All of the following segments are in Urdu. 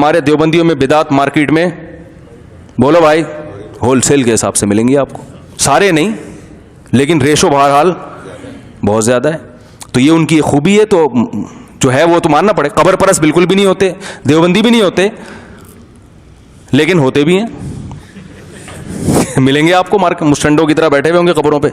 ہمارے دیوبندیوں میں بدعت مارکیٹ میں بولو بھائی ہول سیل کے حساب سے ملیں گی آپ کو, سارے نہیں لیکن ریشو بہرحال بہت زیادہ ہے. تو یہ ان کی خوبی ہے, تو جو ہے وہ تو ماننا پڑے. قبر پرست بالکل بھی نہیں ہوتے, دیوبندی بھی نہیں ہوتے, لیکن ہوتے بھی ہیں. ملیں گے آپ کو مسٹنڈوں کی طرح بیٹھے ہوئے ہوں گے قبروں پہ.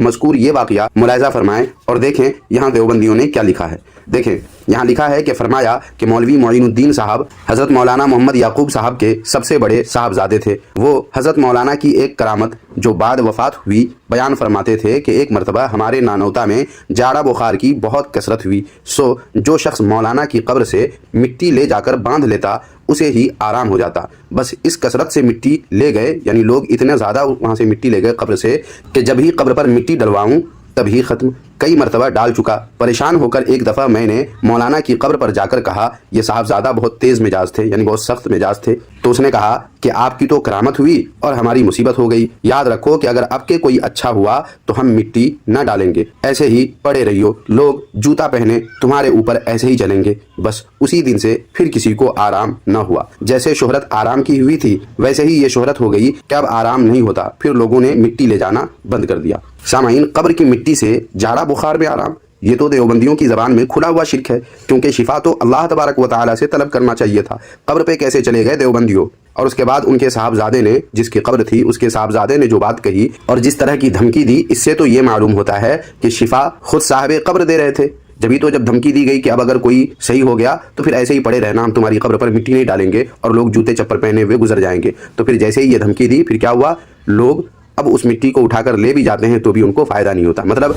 مذکور یہ واقعہ ملاحظہ فرمائیں اور دیکھیں یہاں دیوبندیوں نے کیا لکھا ہے. دیکھیں یہاں لکھا ہے کہ فرمایا کہ مولوی معین الدین صاحب حضرت مولانا محمد یعقوب صاحب کے سب سے بڑے صاحبزادے تھے. وہ حضرت مولانا کی ایک کرامت جو بعد وفات ہوئی بیان فرماتے تھے کہ ایک مرتبہ ہمارے نانوتا میں جاڑا بخار کی بہت کثرت ہوئی, سو جو شخص مولانا کی قبر سے مٹی لے جا کر باندھ لیتا اسے ہی آرام ہو جاتا. بس اس کثرت سے مٹی لے گئے, یعنی لوگ اتنے زیادہ وہاں سے مٹی لے گئے قبر سے کہ جب ہی قبر پر مٹی ڈلواؤں تب ہی ختم. کئی مرتبہ ڈال چکا. پریشان ہو کر ایک دفعہ میں نے مولانا کی قبر پر جا کر کہا, یہ صاحبزادہ بہت تیز مزاج تھے, یعنی بہت سخت مزاج تھے, تو اس نے کہا کہ آپ کی تو کرامت ہوئی اور ہماری مصیبت ہو گئی. یاد رکھو کہ اگر اب کے کوئی اچھا ہوا تو ہم مٹی نہ ڈالیں گے, ایسے ہی پڑے رہیو, لوگ جوتا پہنے تمہارے اوپر ایسے ہی چلیں گے. بس اسی دن سے پھر کسی کو آرام نہ ہوا. جیسے شہرت آرام کی ہوئی تھی ویسے ہی یہ شہرت ہو گئی کہ اب آرام نہیں ہوتا, پھر لوگوں نے مٹی لے جانا بند کر دیا. سامعین, قبر کی مٹی سے جاڑا بخار میں آرام, یہ تو دیوبندیوں کی زبان میں کھلا ہوا شرک ہے, کیونکہ شفا تو اللہ تبارک و تعالی سے طلب کرنا چاہیے تھا. قبر پہ کیسے چلے گئے دیوبندیوں؟ اور اس کے بعد ان کے صاحبزادے نے, جس کی قبر تھی اس کے صاحبزادے نے جو بات کہی اور جس طرح کی دھمکی دی, اس سے تو یہ معلوم ہوتا ہے کہ شفا خود صاحب قبر دے رہے تھے. جبھی تو جب دھمکی دی گئی کہ اب اگر کوئی صحیح ہو گیا تو پھر ایسے ہی پڑے رہنا, ہم تمہاری قبر پر مٹی نہیں ڈالیں گے اور لوگ جوتے چپل پہنے ہوئے گزر جائیں گے. تو پھر جیسے ہی یہ دھمکی دی, پھر کیا ہوا, لوگ اب اس مٹی کو اٹھا کر لے بھی جاتے ہیں تو بھی ان کو فائدہ نہیں ہوتا. مطلب